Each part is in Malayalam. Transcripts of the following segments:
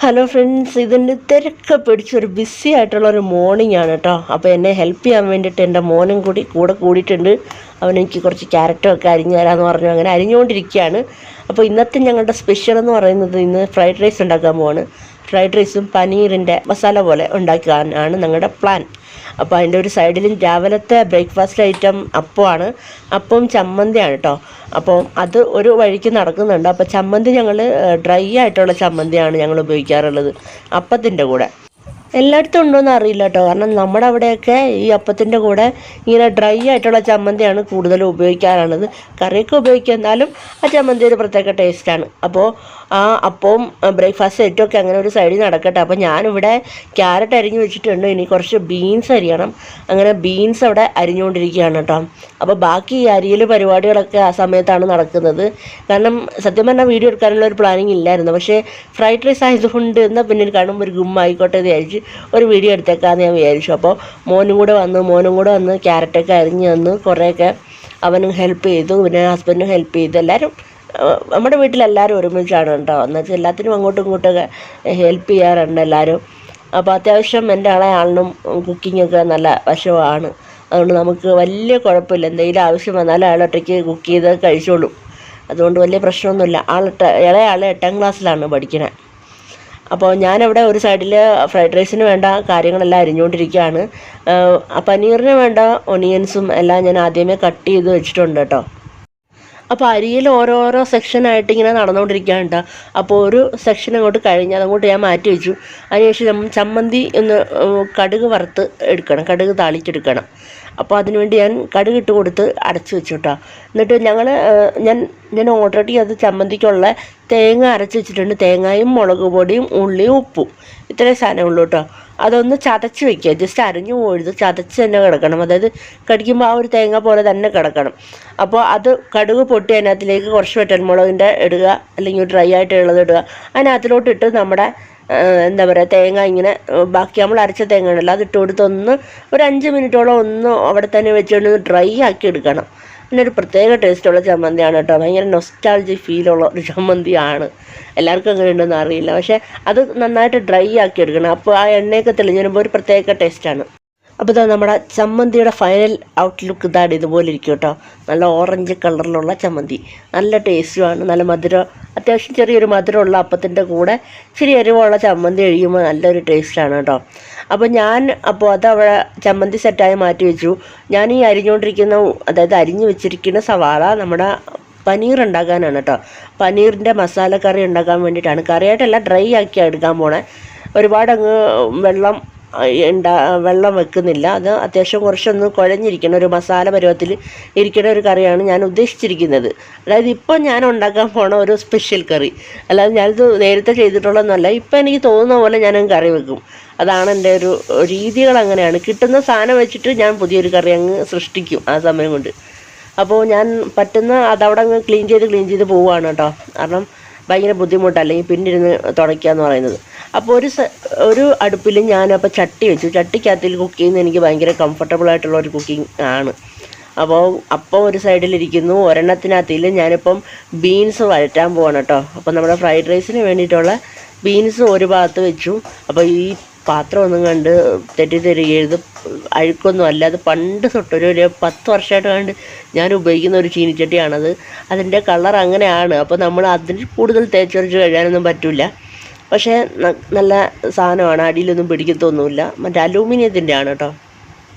ഹലോ ഫ്രണ്ട്സ്, ഇതിൻ്റെ തിരക്ക് പിടിച്ചൊരു ബിസി ആയിട്ടുള്ളൊരു മോർണിംഗ് ആണ് കേട്ടോ. അപ്പോൾ എന്നെ ഹെൽപ്പ് ചെയ്യാൻ വേണ്ടിയിട്ട് എൻ്റെ മോനും കൂടെ കൂടിയിട്ടുണ്ട്. അവനെനിക്ക് കുറച്ച് ക്യാരറ്റൊക്കെ അരിഞ്ഞു തരാമെന്ന് പറഞ്ഞു. അങ്ങനെ അരിഞ്ഞുകൊണ്ടിരിക്കുകയാണ്. അപ്പോൾ ഇന്നത്തെ ഞങ്ങളുടെ സ്പെഷ്യൽ എന്ന് പറയുന്നത് ഇന്ന് ഫ്രൈഡ് റൈസ് ഉണ്ടാക്കാൻ പോവാണ്. ഫ്രൈഡ് റൈസും പനീറിൻ്റെ മസാല പോലെ ഉണ്ടാക്കാനാണ് ഞങ്ങളുടെ പ്ലാൻ. അപ്പോൾ അതിൻ്റെ ഒരു സൈഡിലും രാവിലത്തെ ബ്രേക്ക്ഫാസ്റ്റ് ഐറ്റം അപ്പമാണ്. അപ്പവും ചമ്മന്തിയാണ് കേട്ടോ. അപ്പോൾ അത് ഒരു വഴിക്ക് നടക്കുന്നുണ്ട്. അപ്പോൾ ചമ്മന്തി ഞങ്ങൾ ഡ്രൈ ആയിട്ടുള്ള ചമ്മന്തിയാണ് ഞങ്ങൾ ഉപയോഗിക്കാറുള്ളത് അപ്പത്തിൻ്റെ കൂടെ. എല്ലായിടത്തും ഉണ്ടോയെന്ന് അറിയില്ല കേട്ടോ. കാരണം നമ്മുടെ അവിടെയൊക്കെ ഈ അപ്പത്തിൻ്റെ കൂടെ ഇങ്ങനെ ഡ്രൈ ആയിട്ടുള്ള ചമ്മന്തിയാണ് കൂടുതലും ഉപയോഗിക്കാറുള്ളത്. കറിയൊക്കെ ഉപയോഗിക്കുക, എന്നാലും ആ ചമ്മന്തി ഒരു പ്രത്യേക ടേസ്റ്റാണ്. അപ്പോൾ ആ അപ്പവും ബ്രേക്ക്ഫാസ്റ്റ് ഐറ്റമൊക്കെ അങ്ങനെ ഒരു സൈഡിൽ നടക്കട്ടെ. അപ്പോൾ ഞാനിവിടെ ക്യാരറ്റ് അരിഞ്ഞു വെച്ചിട്ടുണ്ട്. ഇനി കുറച്ച് ബീൻസ് അരിയണം. അങ്ങനെ ബീൻസ് അവിടെ അരിഞ്ഞുകൊണ്ടിരിക്കുകയാണ് കേട്ടോ. അപ്പോൾ ബാക്കി ഈ അരിയൽ പരിപാടികളൊക്കെ ആ സമയത്താണ് നടക്കുന്നത്. കാരണം സത്യം പറഞ്ഞാൽ വീഡിയോ എടുക്കാനുള്ള ഒരു പ്ലാനിങ് ഇല്ലായിരുന്നു. പക്ഷേ ഫ്രൈഡ് റൈസ് ആയതുകൊണ്ട് എന്നാൽ പിന്നീട് കാണുമ്പോൾ ഒരു ഗുമ്മായിക്കോട്ടെ എന്ന് വിചാരിച്ച് ഒരു വീഡിയോ എടുത്തേക്കാന്ന് ഞാൻ വിചാരിച്ചു. അപ്പോൾ മോനും കൂടെ വന്ന് ക്യാരറ്റൊക്കെ അരിഞ്ഞ് തന്നു. കുറേയൊക്കെ അവനും ഹെൽപ്പ് ചെയ്തു, പിന്നെ ഹസ്ബൻഡും ഹെൽപ്പ് ചെയ്തു. എല്ലാവരും നമ്മുടെ വീട്ടിലെല്ലാവരും ഒരുമിച്ചാണ് കേട്ടോ. എന്നുവെച്ചാൽ എല്ലാത്തിനും അങ്ങോട്ടും ഇങ്ങോട്ടൊക്കെ ഹെൽപ്പ് ചെയ്യാറുണ്ട് എല്ലാവരും. അപ്പോൾ അത്യാവശ്യം എൻ്റെ ആളിനും കുക്കിങ്ങൊക്കെ നല്ല വശമാണ്. അതുകൊണ്ട് നമുക്ക് വലിയ കുഴപ്പമില്ല. എന്തെങ്കിലും ആവശ്യം വന്നാലും അയാളൊറ്റയ്ക്ക് കുക്ക് ചെയ്ത് കഴിച്ചോളും. അതുകൊണ്ട് വലിയ പ്രശ്നമൊന്നുമില്ല. ഇളയാൾ 8ാം ക്ലാസ്സിലാണ് പഠിക്കുന്നത്. അപ്പോൾ ഞാനവിടെ ഒരു സൈഡിൽ ഫ്രൈഡ് റൈസിന് വേണ്ട കാര്യങ്ങളെല്ലാം അരിഞ്ഞുകൊണ്ടിരിക്കുകയാണ്. പനീറിന് വേണ്ട ഒണിയൻസും എല്ലാം ഞാൻ ആദ്യമേ കട്ട് ചെയ്ത് വെച്ചിട്ടുണ്ട് കേട്ടോ. അപ്പോൾ അരിയിൽ ഓരോരോ സെക്ഷനായിട്ട് ഇങ്ങനെ നടന്നുകൊണ്ടിരിക്കുകയാണ്. അപ്പോൾ ഒരു സെക്ഷൻ അങ്ങോട്ട് കഴിഞ്ഞ് അതങ്ങോട്ട് ഞാൻ മാറ്റി വെച്ചു. അതിനുശേഷം ചമ്മന്തി ഒന്ന് കടുക് വറുത്ത് എടുക്കണം, കടുക് താളിച്ചെടുക്കണം. അപ്പോൾ അതിനുവേണ്ടി ഞാൻ കടുക് ഇട്ട് കൊടുത്ത് അടച്ചു വെച്ചു കേട്ടോ. എന്നിട്ട് ഞാൻ ഓൾറെഡി അത് ചമ്മന്തിക്കുള്ള തേങ്ങ അരച്ച് വെച്ചിട്ടുണ്ട്. തേങ്ങയും മുളക് പൊടിയും ഉള്ളിയും ഉപ്പും ഇത്രയും സാധനമുള്ളൂ കേട്ടോ. അതൊന്ന് ചതച്ച് വെക്കുക. ജസ്റ്റ് അരിഞ്ഞു പോയത് ചതച്ച് തന്നെ കിടക്കണം. അതായത് കടിക്കുമ്പോൾ ആ ഒരു തേങ്ങ പോലെ തന്നെ കിടക്കണം. അപ്പോൾ അത് കടുക് പൊട്ടി അതിനകത്തിലേക്ക് കുറച്ച് വറ്റൽമുളകിൻ്റെ ഇടുക, അല്ലെങ്കിൽ ഡ്രൈ ആയിട്ടുള്ളത് ഇടുക. അതിനകത്തിലോട്ടിട്ട് നമ്മുടെ എന്താ പറയുക, തേങ്ങ ഇങ്ങനെ ബാക്കി നമ്മൾ അരച്ച തേങ്ങ ഉണ്ടല്ലോ അത് ഇട്ട് കൊടുത്ത് ഒരു 5 മിനിറ്റോളം അവിടെ തന്നെ വെച്ചുകൊണ്ട് ഡ്രൈ ആക്കി എടുക്കണം. പിന്നെ ഒരു പ്രത്യേക ടേസ്റ്റുള്ള ചമ്മന്തിയാണ് കേട്ടോ. ഭയങ്കര നൊസ്റ്റാൾജി ഫീലുള്ള ഒരു ചമ്മന്തിയാണ്. എല്ലാവർക്കും അങ്ങനെ ഉണ്ടെന്ന് അറിയില്ല. പക്ഷേ അത് നന്നായിട്ട് ഡ്രൈ ആക്കി എടുക്കണം. അപ്പോൾ ആ എണ്ണയൊക്കെ തെളിഞ്ഞ് വരുമ്പോൾ ഒരു പ്രത്യേക ടേസ്റ്റാണ്. അപ്പോൾ ഇതാ നമ്മുടെ ചമ്മന്തിയുടെ ഫൈനൽ ഔട്ട്ലുക്ക് ഇതാണ്. ഇതുപോലെ ഇരിക്കും കേട്ടോ. നല്ല ഓറഞ്ച് കളറിലുള്ള ചമ്മന്തി, നല്ല ടേസ്റ്റുമാണ്. നല്ല മധുരം, അത്യാവശ്യം ചെറിയൊരു മധുരമുള്ള അപ്പത്തിൻ്റെ കൂടെ ഇച്ചിരി എരിവുള്ള ചമ്മന്തി കഴിയുമ്പോൾ നല്ലൊരു ടേസ്റ്റാണ് കേട്ടോ. അപ്പോൾ അതവിടെ ചമ്മന്തി സെറ്റായി മാറ്റി വെച്ചു. ഞാൻ ഈ അതായത് അരിഞ്ഞു വെച്ചിരിക്കുന്ന സവാള നമ്മുടെ പനീർ ഉണ്ടാക്കാനാണ് കേട്ടോ. പനീറിൻ്റെ മസാല കറി ഉണ്ടാക്കാൻ വേണ്ടിയിട്ടാണ്. കറിയായിട്ടല്ല, ഡ്രൈ ആക്കി എടുക്കാൻ പോണേ. ഒരുപാട് അങ്ങ് വെള്ളം വെക്കുന്നില്ല. അത് അത്യാവശ്യം കുറച്ചൊന്ന് കുഴഞ്ഞിരിക്കണം, ഒരു മസാല പരുവത്തിൽ ഇരിക്കുന്ന ഒരു കറിയാണ് ഞാൻ ഉദ്ദേശിച്ചിരിക്കുന്നത്. അതായത് ഇപ്പോൾ ഞാൻ ഉണ്ടാക്കാൻ പോണ ഒരു സ്പെഷ്യൽ കറി, അല്ലാതെ ഞാനിത് നേരത്തെ ചെയ്തിട്ടുള്ളതൊന്നുമല്ല. ഇപ്പം എനിക്ക് തോന്നുന്ന പോലെ ഞാനങ്ങ് കറി വെക്കും. അതാണ് എൻ്റെ ഒരു രീതികൾ. അങ്ങനെയാണ്. കിട്ടുന്ന സാധനം വെച്ചിട്ട് ഞാൻ പുതിയൊരു കറി അങ്ങ് സൃഷ്ടിക്കും ആ സമയം കൊണ്ട്. അപ്പോൾ ഞാൻ പറ്റുന്ന അതവിടെ അങ്ങ് ക്ലീൻ ചെയ്ത് പോവുകയാണ് കേട്ടോ. കാരണം ഭയങ്കര ബുദ്ധിമുട്ടല്ല അല്ലെങ്കിൽ പിന്നിരുന്ന് തുടയ്ക്കുക എന്ന് പറയുന്നത്. അപ്പോൾ ഒരു അടുപ്പിൽ ഞാനപ്പോൾ ചട്ടി വെച്ചു. ചട്ടിക്കകത്തിൽ കുക്ക് ചെയ്യുന്നത് എനിക്ക് ഭയങ്കര കംഫർട്ടബിളായിട്ടുള്ള ഒരു കുക്കിംഗ് ആണ്. അപ്പോൾ ഒരു സൈഡിലിരിക്കുന്നു. ഒരെണ്ണത്തിനകത്തിൽ ഞാനിപ്പം ബീൻസ് വഴറ്റാൻ പോവാണ് കേട്ടോ. അപ്പോൾ നമ്മുടെ ഫ്രൈഡ് റൈസിന് വേണ്ടിയിട്ടുള്ള ബീൻസ് ഒരു ഭാഗത്ത് വെച്ചു. അപ്പോൾ ഈ പാത്രം ഒന്നും കണ്ട് തെറ്റിദ്ധരികരുത്, അഴുക്കൊന്നും അല്ല. അത് പണ്ട് തൊട്ടൊരു 10 വർഷമായിട്ട് കണ്ട് ഞാൻ ഉപയോഗിക്കുന്ന ഒരു ചീനിച്ചട്ടിയാണത്. അതിൻ്റെ കളർ അങ്ങനെയാണ്. അപ്പോൾ നമ്മൾ അതിന് കൂടുതൽ തേച്ചൊരച്ച് കഴിയാനൊന്നും പറ്റില്ല. പക്ഷേ നല്ല സാധനമാണ്, അടിയിലൊന്നും പിടിക്കത്തൊന്നുമില്ല. മറ്റേ അലൂമിനിയത്തിൻ്റെ ആണ് കേട്ടോ.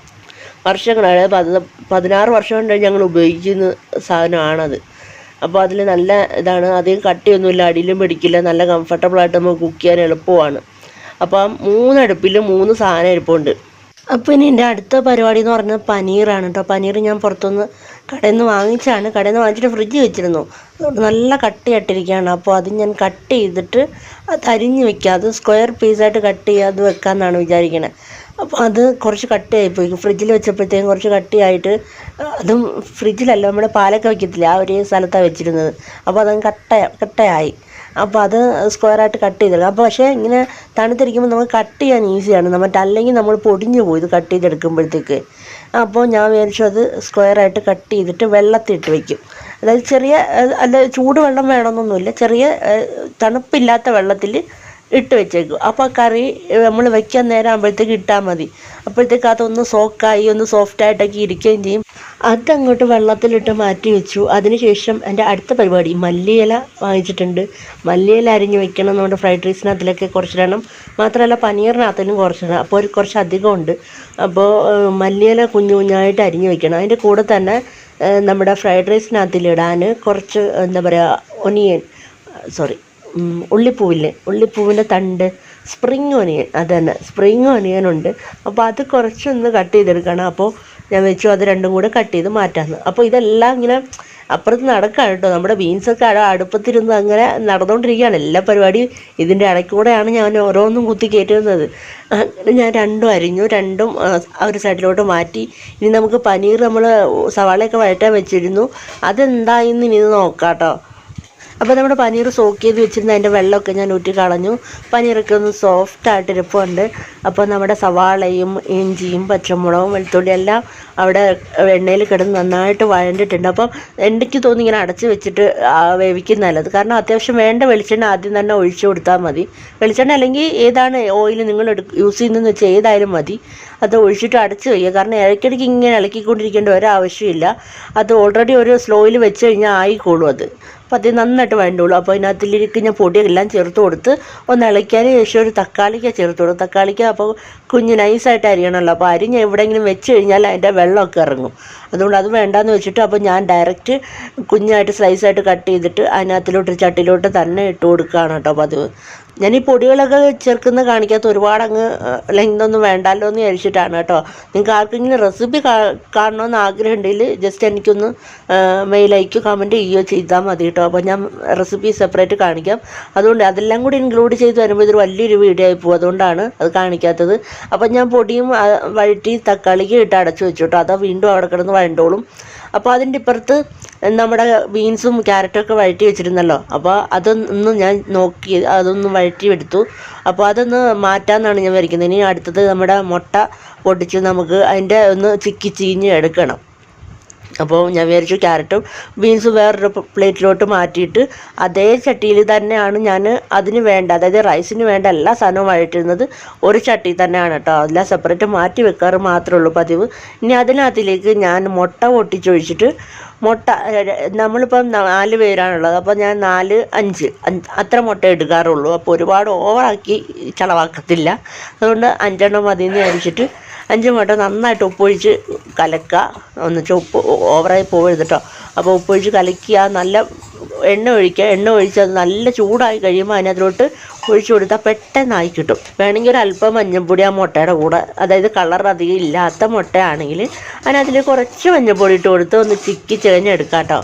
വർഷങ്ങളാണ്, 16 വർഷം കൊണ്ട് ഞങ്ങൾ ഉപയോഗിക്കുന്ന സാധനമാണത്. അപ്പോൾ അതിൽ നല്ല ഇതാണ്, അധികം കട്ടിയൊന്നുമില്ല, അടിയിലും പിടിക്കില്ല, നല്ല കംഫർട്ടബിളായിട്ട് നമുക്ക് കുക്ക് ചെയ്യാൻ എളുപ്പമാണ്. അപ്പം 3 അടുപ്പിലും 3 സാധനം ഇരിപ്പുണ്ട്. അപ്പോൾ ഇനി എൻ്റെ അടുത്ത പരിപാടി എന്ന് പറഞ്ഞാൽ പനീറാണ് കേട്ടോ. പനീർ ഞാൻ പുറത്തുനിന്ന് കടയിൽ നിന്ന് വാങ്ങിച്ചിട്ട് ഫ്രിഡ്ജ് വെച്ചിരുന്നു. അതുകൊണ്ട് നല്ല കട്ടിയായിട്ടിരിക്കുകയാണ്. അപ്പോൾ അത് ഞാൻ കട്ട് ചെയ്തിട്ട് അത് അരിഞ്ഞ് വെക്കുക. അത് സ്ക്വയർ പീസായിട്ട് കട്ട് ചെയ്യുക, അത് വെക്കാമെന്നാണ് വിചാരിക്കണത്. അപ്പോൾ അത് കുറച്ച് കട്ടിയായിപ്പോയി. ഫ്രിഡ്ജിൽ വെച്ചപ്പോഴത്തേക്കും കുറച്ച് കട്ടിയായിട്ട്, അതും ഫ്രിഡ്ജിലല്ല, നമ്മുടെ പാലൊക്കെ വയ്ക്കത്തില്ല, ആ ഒരു സ്ഥലത്താണ് വെച്ചിരുന്നത്. അപ്പോൾ അതങ്ങ് കട്ടയായി. അപ്പോൾ അത് സ്ക്വയറായിട്ട് കട്ട് ചെയ്തെടുക്കാം. അപ്പോൾ പക്ഷേ ഇങ്ങനെ തണുത്തിരിക്കുമ്പോൾ നമുക്ക് കട്ട് ചെയ്യാൻ ഈസിയാണ്. അല്ലെങ്കിൽ നമ്മൾ പൊടിഞ്ഞു പോയി ഇത് കട്ട് ചെയ്തെടുക്കുമ്പോഴത്തേക്ക്. അപ്പോൾ ഞാൻ വിചാരിച്ചു അത് സ്ക്വയറായിട്ട് കട്ട് ചെയ്തിട്ട് വെള്ളത്തിലിട്ട് വയ്ക്കും. അതായത് ചൂടുവെള്ളം വേണമെന്നൊന്നുമില്ല, ചെറിയ തണുപ്പില്ലാത്ത വെള്ളത്തിൽ ഇട്ട് വെച്ചേക്കും. അപ്പോൾ കറി നമ്മൾ വയ്ക്കാൻ നേരം ആകുമ്പോഴത്തേക്ക് ഇട്ടാൽ മതി. അപ്പോഴത്തേക്ക് അതൊന്ന് സോക്കായി ഒന്ന് സോഫ്റ്റായിട്ടൊക്കെ ഇരിക്കുകയും ചെയ്യും. അതങ്ങോട്ട് വെള്ളത്തിലിട്ട് മാറ്റി വെച്ചു. അതിനുശേഷം എൻ്റെ അടുത്ത പരിപാടി മല്ലിയില വാങ്ങിച്ചിട്ടുണ്ട്. മല്ലിയില അരിഞ്ഞ് വെക്കണം. നമ്മുടെ ഫ്രൈഡ് റൈസിനകത്തിലൊക്കെ കുറച്ചിടണം, മാത്രമല്ല പനീറിനകത്തിലും കുറച്ചിടണം. അപ്പോൾ കുറച്ച് അധികം ഉണ്ട്. അപ്പോൾ മല്ലിയില കുഞ്ഞു കുഞ്ഞായിട്ട് അരിഞ്ഞ് വെക്കണം. അതിൻ്റെ കൂടെ തന്നെ നമ്മുടെ ഫ്രൈഡ് റൈസിനകത്തിലിടാൻ കുറച്ച് എന്താ പറയുക ഉള്ളിപ്പൂവിൻ്റെ തണ്ട്, സ്പ്രിങ് ഒനിയൻ, അതന്നെ സ്പ്രിങ് ഒനിയനുണ്ട്. അപ്പോൾ അത് കുറച്ചൊന്ന് കട്ട് ചെയ്തെടുക്കണം. അപ്പോൾ ഞാൻ വെച്ചു അത് രണ്ടും കൂടെ കട്ട് ചെയ്ത് മാറ്റാമെന്ന്. അപ്പോൾ ഇതെല്ലാം ഇങ്ങനെ അപ്പുറത്ത് നടക്കാം കേട്ടോ. നമ്മുടെ ബീൻസൊക്കെ അടുപ്പത്തിരുന്ന് അങ്ങനെ നടന്നുകൊണ്ടിരിക്കുകയാണ് എല്ലാ പരിപാടിയും. ഇതിൻ്റെ ഇടയ്ക്കൂടെയാണ് ഞാൻ ഓരോന്നും കുത്തി കയറ്റുന്നത്. അങ്ങനെ ഞാൻ രണ്ടും അരിഞ്ഞു, രണ്ടും ആ ഒരു സൈഡിലോട്ട് മാറ്റി. ഇനി നമുക്ക് പനീർ നമ്മൾ സവാളയൊക്കെ വഴറ്റാൻ വെച്ചിരുന്നു, അതെന്തായിന്ന് ഇനി നോക്കാം കേട്ടോ. അപ്പോൾ നമ്മുടെ പനീർ സോക്ക് ചെയ്ത് വെച്ചിരുന്ന അതിൻ്റെ വെള്ളമൊക്കെ ഞാൻ ഊറ്റി കളഞ്ഞു. പനീറൊക്കെ ഒന്ന് സോഫ്റ്റായിട്ട് ഇരിപ്പുണ്ട്. അപ്പോൾ നമ്മുടെ സവാളയും ഇഞ്ചിയും പച്ചമുളകും വെളുത്തുള്ളി എല്ലാം അവിടെ എണ്ണയിൽ കിടന്ന് നന്നായിട്ട് വഴണ്ടിട്ടുണ്ട്. അപ്പം എനിക്ക് തോന്നി ഇങ്ങനെ അടച്ച് വെച്ചിട്ട് വേവിക്കുന്ന നല്ലത്. കാരണം അത്യാവശ്യം വേണ്ട വെളിച്ചെണ്ണ ആദ്യം തന്നെ ഒഴിച്ചു കൊടുത്താൽ മതി. വെളിച്ചെണ്ണ അല്ലെങ്കിൽ ഏതാണ് ഓയിൽ നിങ്ങൾ യൂസ് ചെയ്യുന്നതെന്ന് വെച്ചാൽ ഏതായാലും മതി. അത് ഒഴിച്ചിട്ട് അടച്ച് വയ്ക്കുക. കാരണം ഇടയ്ക്കിടയ്ക്ക് ഇങ്ങനെ ഇളക്കിക്കൊണ്ടിരിക്കേണ്ട ഒരാവശ്യമില്ല. അത് ഓൾറെഡി ഒരു സ്ലോയിൽ വെച്ച് കഴിഞ്ഞാൽ ആയിക്കോളും. അപ്പോൾ അത് നന്നായിട്ട് വേണ്ടുള്ളൂ. അപ്പോൾ അതിനകത്തിലിരിക്കുന്ന പൊടിയെല്ലാം ചേർത്ത് കൊടുത്ത് ഒന്ന് ഇളക്കിയതിന് ശേഷം ഒരു തക്കാളിക്ക ചേർത്ത് കൊടുക്കും. തക്കാളിക്ക അപ്പോൾ കുഞ്ഞ് നൈസായിട്ട് അരിയണമല്ലോ. അപ്പോൾ അരിഞ്ഞ് എവിടെയെങ്കിലും വെച്ച് കഴിഞ്ഞാൽ അതിൻ്റെ വെള്ളമൊക്കെ ഇറങ്ങും. അതുകൊണ്ട് അത് വേണ്ടാന്ന് വെച്ചിട്ട് അപ്പോൾ ഞാൻ ഡയറക്റ്റ് കുഞ്ഞായിട്ട് സ്ലൈസായിട്ട് കട്ട് ചെയ്തിട്ട് അതിനകത്തിലോട്ട് ചട്ടിയിലോട്ട് തന്നെ ഇട്ട് കൊടുക്കുകയാണ് കേട്ടോ പതിവ്. ഞാൻ ഈ പൊടികളൊക്കെ ചേർക്കുന്ന കാണിക്കാത്ത ഒരുപാട് അങ്ങ് ലെങ്തൊന്നും വേണ്ടല്ലോ എന്ന് വിചാരിച്ചിട്ടാണ് കേട്ടോ. നിങ്ങൾക്ക് ആർക്കെങ്കിലും റെസിപ്പി കാണണമെന്ന് ആഗ്രഹം ഉണ്ടെങ്കിൽ ജസ്റ്റ് എനിക്കൊന്ന് മെയിലയക്കോ കമൻറ്റ് ചെയ്യുകയോ ചെയ്താൽ മതി കേട്ടോ. അപ്പോൾ ഞാൻ റെസിപ്പി സെപ്പറേറ്റ് കാണിക്കാം. അതുകൊണ്ട് അതെല്ലാം കൂടി ഇൻക്ലൂഡ് ചെയ്ത് വരുമ്പോൾ ഇതൊരു വലിയൊരു വീഡിയോ ആയി പോകും. അതുകൊണ്ടാണ് അത് കാണിക്കാത്തത്. അപ്പം ഞാൻ പൊടിയും വഴറ്റി തക്കാളിക്ക് ഇട്ട് അടച്ചു വെച്ചു കേട്ടോ. അതാ വീണ്ടും അവിടെ കിടന്ന് വഴണ്ടോളും. അപ്പോൾ അതിൻ്റെ ഇപ്പുറത്ത് നമ്മുടെ ബീൻസും ക്യാരറ്റൊക്കെ വഴറ്റി വെച്ചിരുന്നല്ലോ. അപ്പോൾ അതൊന്ന് ഞാൻ നോക്കി അതൊന്ന് വഴറ്റി എടുത്തു. അപ്പോൾ അതൊന്ന് മാറ്റാമെന്നാണ് ഞാൻ വരയ്ക്കുന്നത്. ഇനി അടുത്തത് നമ്മുടെ മുട്ട പൊട്ടിച്ച് നമുക്ക് അതിൻ്റെ ഒന്ന് ചിക്കി ചീഞ്ഞ് എടുക്കണം. അപ്പോൾ ഞാൻ വിചാരിച്ചു ക്യാരറ്റും ബീൻസും വേറൊരു പ്ലേറ്റിലോട്ട് മാറ്റിയിട്ട് അതേ ചട്ടിയിൽ തന്നെയാണ് ഞാൻ അതിന് വേണ്ട, അതായത് റൈസിന് വേണ്ട എല്ലാ സാധനവും വഴറ്റുന്നത് ഒരു ചട്ടി തന്നെയാണ് കേട്ടോ. അതെല്ലാം സെപ്പറേറ്റ് മാറ്റി വെക്കാറ് മാത്രമേ ഉള്ളൂ പതിവ്. ഇനി അതിനകത്തിലേക്ക് ഞാൻ മുട്ട പൊട്ടിച്ചൊഴിച്ചിട്ട് മുട്ട നമ്മളിപ്പം 4 പേരാണുള്ളത്. അപ്പോൾ ഞാൻ 4, 5 അത്ര മുട്ട എടുക്കാറുള്ളൂ. അപ്പോൾ ഒരുപാട് ഓവറാക്കി ചിലവാക്കത്തില്ല. അതുകൊണ്ട് 5 മതിയെന്ന് വിചാരിച്ചിട്ട് 5 മുട്ട നന്നായിട്ട് ഉപ്പൊഴിച്ച് കലക്കുക. ഒന്നിച്ച് ഉപ്പ് ഓവറായി പോകരുത് കേട്ടോ. അപ്പോൾ ഉപ്പൊഴിച്ച് കലക്കുക, നല്ല എണ്ണ ഒഴിക്കുക. എണ്ണ ഒഴിച്ച് അത് നല്ല ചൂടായി കഴിയുമ്പോൾ അതിനകത്തോട്ട് ഒഴിച്ചു കൊടുത്താൽ പെട്ടെന്നായി കിട്ടും. വേണമെങ്കിൽ ഒരു അല്പം മഞ്ഞൾപ്പൊടി ആ മുട്ടയുടെ കൂടെ, അതായത് കളർ അധികം ഇല്ലാത്ത മുട്ടയാണെങ്കിൽ അതിനകത്തിൽ കുറച്ച് മഞ്ഞൾപ്പൊടി ഇട്ട് കൊടുത്ത് ഒന്ന് ചിക്കി ചികഞ്ഞെടുക്കാം കേട്ടോ.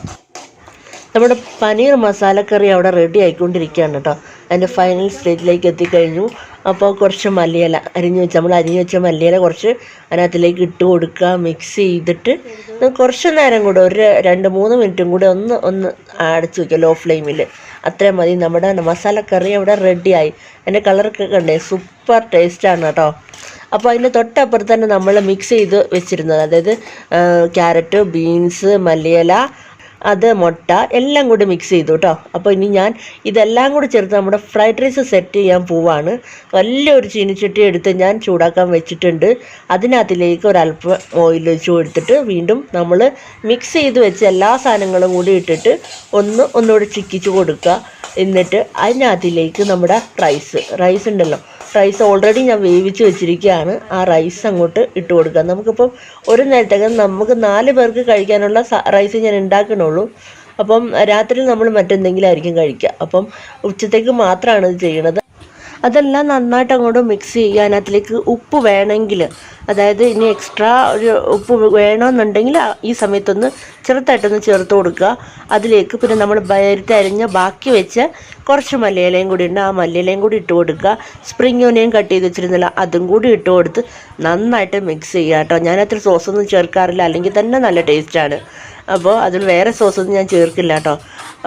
നമ്മുടെ പനീർ മസാലക്കറി അവിടെ റെഡി ആയിക്കൊണ്ടിരിക്കുകയാണ് കേട്ടോ. അതിൻ്റെ ഫൈനൽ സ്റ്റേജിലേക്ക് എത്തിക്കഴിഞ്ഞു. അപ്പോൾ കുറച്ച് മല്ലിയില നമ്മൾ അരിഞ്ഞ് വെച്ച മല്ലിയില കുറച്ച് അതിനകത്തിലേക്ക് ഇട്ട് കൊടുക്കുക. മിക്സ് ചെയ്തിട്ട് കുറച്ച് നേരം കൂടെ ഒരു 2-3 മിനിറ്റും കൂടെ ഒന്ന് അടച്ചു വയ്ക്കുക ലോ ഫ്ലെയിമിൽ. അത്രയും മതി. നമ്മുടെ മസാലക്കറി അവിടെ റെഡിയായി. അതിൻ്റെ കളറൊക്കെ കണ്ടേ, സൂപ്പർ ടേസ്റ്റാണ് കേട്ടോ. അപ്പോൾ അതിൻ്റെ തൊട്ടപ്പുറത്ത് തന്നെ നമ്മൾ മിക്സ് ചെയ്ത് വെച്ചിരുന്നത്, അതായത് ക്യാരറ്റ്, ബീൻസ്, മല്ലിയില, അത് മുട്ട എല്ലാം കൂടി മിക്സ് ചെയ്തു കേട്ടോ. അപ്പോൾ ഇനി ഞാൻ ഇതെല്ലാം കൂടി ചേർത്ത് നമ്മുടെ ഫ്രൈഡ് റൈസ് സെറ്റ് ചെയ്യാൻ പോവാണ്. വലിയൊരു ചീനിച്ചട്ടി എടുത്ത് ഞാൻ ചൂടാക്കാൻ വെച്ചിട്ടുണ്ട്. അതിനകത്തിലേക്ക് ഒരല്പം ഓയിൽ ഒഴിച്ച് കൊടുത്തിട്ട് വീണ്ടും നമ്മൾ മിക്സ് ചെയ്ത് വെച്ച എല്ലാ സാധനങ്ങളും കൂടി ഇട്ടിട്ട് ഒന്നുകൂടി ചിക്കിച്ച് കൊടുക്കുക. എന്നിട്ട് അതിനകത്തിലേക്ക് നമ്മുടെ റൈസ് ഉണ്ടല്ലോ, റൈസ് ഓൾറെഡി ഞാൻ വേവിച്ച് വെച്ചിരിക്കുകയാണ്. ആ റൈസ് അങ്ങോട്ട് ഇട്ട് കൊടുക്കുക. നമുക്കിപ്പം ഒരു നേരത്തേക്ക് നമുക്ക് 4 പേർക്ക് കഴിക്കാനുള്ള റൈസ് ഞാൻ ഉണ്ടാക്കണുള്ളൂ. അപ്പം രാത്രി നമ്മൾ മറ്റെന്തെങ്കിലും ആയിരിക്കും കഴിക്കുക. അപ്പം ഉച്ചത്തേക്ക് മാത്രമാണ് ഇത് ചെയ്യണത്. അതെല്ലാം നന്നായിട്ട് അങ്ങോട്ട് മിക്സ് ചെയ്യുക. അതിനകത്തിലേക്ക് ഉപ്പ് വേണമെങ്കിൽ, അതായത് ഇനി എക്സ്ട്രാ ഒരു ഉപ്പ് വേണമെന്നുണ്ടെങ്കിൽ ഈ സമയത്തൊന്ന് ചെറുതായിട്ടൊന്ന് ചേർത്ത് കൊടുക്കുക. അതിലേക്ക് പിന്നെ നമ്മൾ അരിഞ്ഞ ബാക്കി വെച്ച കുറച്ച് മല്ലിയിലയും കൂടി ഉണ്ട്, ആ മല്ലിയിലയും കൂടി ഇട്ട് കൊടുക്കുക. സ്പ്രിങ് ഓനിയൻ കട്ട് ചെയ്ത് വെച്ചിരുന്നില്ല, അതും കൂടി ഇട്ട് കൊടുത്ത് നന്നായിട്ട് മിക്സ് ചെയ്യുക കേട്ടോ. ഞാനത്ര സോസൊന്നും ചേർക്കാറില്ല, അല്ലെങ്കിൽ തന്നെ നല്ല ടേസ്റ്റാണ്. അപ്പോൾ അതിൽ വേറെ സോസൊന്നും ഞാൻ ചേർക്കില്ല കേട്ടോ.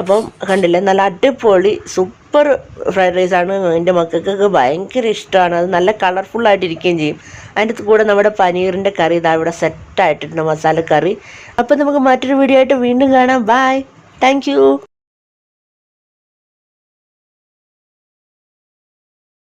അപ്പം കണ്ടില്ലേ, നല്ല അടിപൊളി സൂപ്പർ ഫ്രൈഡ് റൈസാണ്. എൻ്റെ മക്കൾക്കൊക്കെ ഭയങ്കര ഇഷ്ടമാണ്. അത് നല്ല കളർഫുള്ളായിട്ടിരിക്കുകയും ചെയ്യും. അതിൻ്റെ കൂടെ നമ്മുടെ പനീറിൻ്റെ കറി ഇതാ ഇവിടെ സെറ്റായിട്ടുണ്ട്, മസാലക്കറി. അപ്പോൾ നമുക്ക് മറ്റൊരു വീഡിയോ ആയിട്ട് വീണ്ടും കാണാം. Bye, thank U.